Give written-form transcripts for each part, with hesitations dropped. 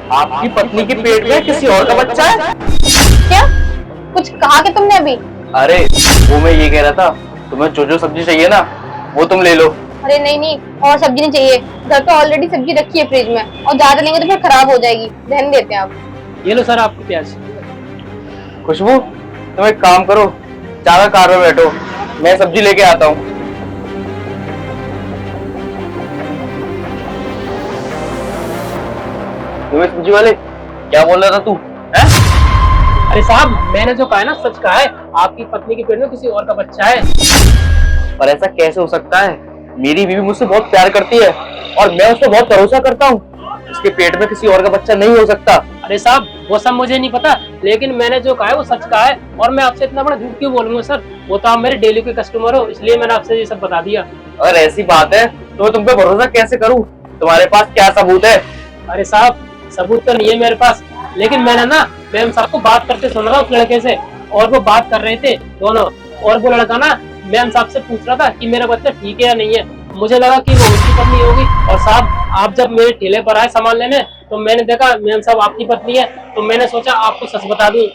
आपकी पत्नी के पेट में किसी और का बच्चा है? क्या कुछ कहा कि तुमने अभी? अरे वो मैं ये कह रहा था, तुम्हें जो जो सब्जी चाहिए ना वो तुम ले लो। अरे नहीं नहीं, और सब्जी नहीं चाहिए। घर पे ऑलरेडी सब्जी रखी है फ्रिज में, और ज्यादा लेंगे तो फिर खराब हो जाएगी। रहने देते हैं आप। ये लो सर आपको प्याज। खुशबू, तुम एक काम करो, जाकर कार में बैठो, मैं सब्जी लेके आता हूँ। तुम्हें सब्जी वाले क्या बोल रहा था तू? हैं? अरे साहब मैंने जो कहा है ना सच कहा है, आपकी पत्नी के पेट में किसी और का बच्चा है। पर ऐसा कैसे हो सकता है? मेरी बीवी मुझसे बहुत प्यार करती है और मैं उस पर बहुत भरोसा करता हूँ। उसके पेट में किसी और का बच्चा नहीं हो सकता। अरे साहब वो सब मुझे नहीं पता, लेकिन मैंने जो कहा है वो सच कहा है। और मैं आपसे इतना बड़ा झूठ क्यों बोलूंगा सर? वो तो आप मेरे डेली के कस्टमर हो, इसलिए मैंने आपसे ये सब बता दिया। अगर ऐसी बात है तो मैं तुम पे भरोसा कैसे करूँ? तुम्हारे पास क्या सबूत है? अरे साहब सबूत तो नहीं है मेरे पास, लेकिन मैंने ना मैम साहब को बात करते सुन रहा उस लड़के से, और वो बात कर रहे थे दोनों। और वो लड़का ना मैम साहब से पूछ रहा था कि मेरा बच्चा ठीक है या नहीं है। मुझे लगा कि वो उसकी पत्नी होगी। और साहब आप जब मेरे ठेले पर आए सामान लेने तो मैंने देखा मैम साहब आपकी पत्नी है, तो मैंने सोचा आपको सच बता दूं।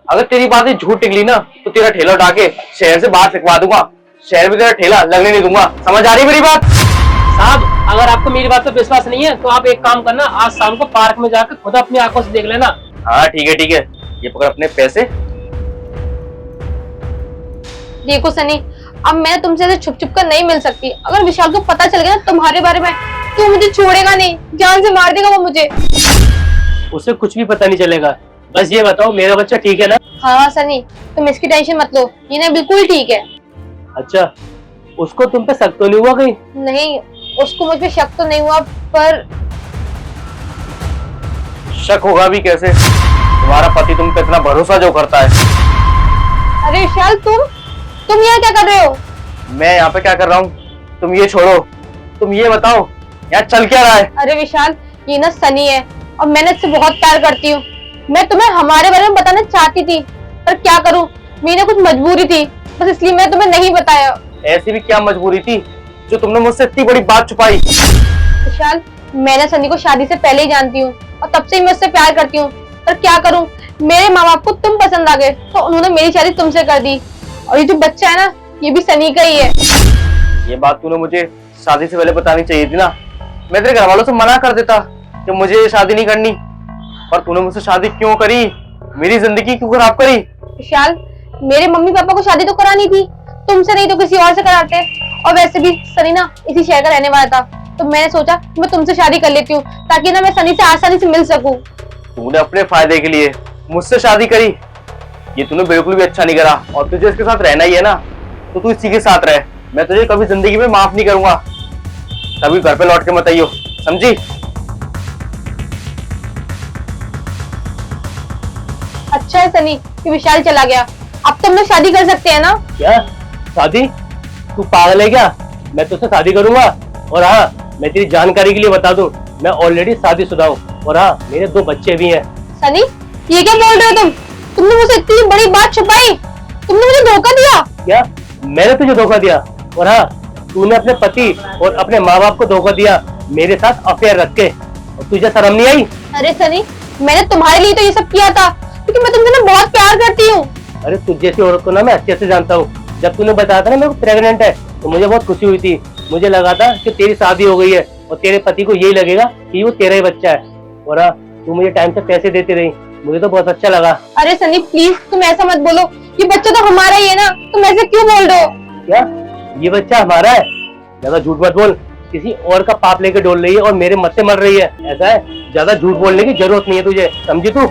अगर तेरी बातें झूठ निकली ना तो तेरा ठेला उठा के शहर से बाहर फेंकवा दूंगा। शहर में तेरा ठेला लगने नहीं दूंगा। समझ आ रही मेरी बात? साहब अगर आपको मेरी बात पर विश्वास नहीं है तो आप एक काम करना, आज शाम को पार्क में जाकर खुद अपनी आंखों से देख लेना। हाँ ठीक है ठीक है, ये पकड़ अपने पैसे। देखो सनी, अब मैं तुमसे ऐसे छुप छुप कर नहीं मिल सकती। अगर विशाल को पता चल गया ना तुम्हारे बारे में तो मुझे छोड़ेगा नहीं, जान से मार देगा वो मुझे। उसे कुछ भी पता नहीं चलेगा। बस ये बताओ मेरा बच्चा ठीक है ना? हाँ सनी, तुम इसकी टेंशन मत लो, ये ना बिल्कुल ठीक है। अच्छा उसको तुम पे शक तो नहीं हुआ कहीं? नहीं, उसको मुझ पे शक तो नहीं हुआ, पर शक होगा भी कैसे? तुम्हारा पति तुम पे इतना भरोसा जो करता है। अरे विशाल तुम यहाँ क्या कर रहे हो? मैं यहाँ पे क्या कर रहा हूँ? तुम ये छोड़ो, तुम ये बताओ यहाँ चल क्या रहा है? अरे विशाल, ये ना सनी है और मैंने इससे बहुत प्यार करती हूँ। मैं तुम्हें हमारे बारे में बताना चाहती थी, पर क्या करूँ, मेरी कुछ मजबूरी थी, बस इसलिए मैं तुम्हें नहीं बताया। ऐसी भी क्या मजबूरी थी जो तुमने मुझसे इतनी बड़ी बात छुपाई? विशाल, मैंने सनी को शादी से पहले ही जानती हूँ और तब से ही मैं उससे प्यार करती हूँ, पर क्या करूँ, मेरे माँ बाप को तुम पसंद आ गए तो उन्होंने मेरी शादी तुमसे कर दी। और ये जो बच्चा है ना, ये भी सनी का ही है। ये बात तूने मुझे शादी से पहले बतानी चाहिए थी ना। मैं तेरे घर वालों से मना कर देता कि मुझे शादी नहीं करनी, पर तूने मुझसे शादी क्यों करी? मेरी जिंदगी क्यों खराब करी? विशाल, मेरे मम्मी पापा को शादी तो करानी थी, तुमसे नहीं तो किसी और से कराते। और वैसे भी सनी ना इसी शहर का रहने वाला था, तो मैंने सोचा मैं तुमसे शादी कर लेती हूँ ताकि ना मैं सनी से आसानी से मिल सकूं। तूने अपने फायदे के लिए मुझसे शादी करी, ये तूने बिल्कुल भी अच्छा नहीं करा। और तुझे इसके साथ रहना ही है ना तो तू इसी के साथ रह। मैं तुझे कभी जिंदगी में माफ नहीं करूंगा। कभी घर पे लौट के मत आइयो, समझी? अच्छा है सनी कि विशाल चला गया, अब तुम लोग शादी कर सकते हैं ना? क्या शादी? तू पागल है क्या? मैं तुझसे शादी करूंगा। और हाँ मैं तेरी जानकारी के लिए बता दूं, मैं ऑलरेडी शादीशुदा हूँ और हाँ मेरे 2 बच्चे भी हैं। सनी ये क्या बोल रहे हो तुमने मुझसे इतनी बड़ी बात छुपाई, तुमने मुझे धोखा दिया। क्या मैंने तुझे धोखा दिया? और हाँ तूने अपने पति और अपने माँ बाप को धोखा दिया मेरे साथ अफेयर रख के, और तुझे शर्म नहीं आई? अरे सनी, मैंने तुम्हारे लिए तो ये सब किया था क्योंकि मैं तुमसे ना बहुत प्यार करती हूँ। अरे तुझ जैसी औरत को ना मैं अच्छे से जानता हूँ। जब तूने बताया था ना मेरे को प्रेग्नेंट है तो मुझे बहुत खुशी हुई थी। मुझे लगा था कि तेरी शादी हो गई है और तेरे पति को यही लगेगा कि वो तेरा ही बच्चा है। और हाँ तू मुझे टाइम से पैसे देती रही, मुझे तो बहुत अच्छा लगा। अरे सनी प्लीज तुम ऐसा मत बोलो, ये बच्चा तो हमारा ही है ना, तुम ऐसे क्यों बोल रहे हो? क्या ये बच्चा हमारा है? ज्यादा झूठ मत बोल, किसी और का पाप लेके डोल रही है और मेरे मत से मर रही है। ऐसा है, ज्यादा झूठ बोलने की जरूरत नहीं है तुझे, समझी तू?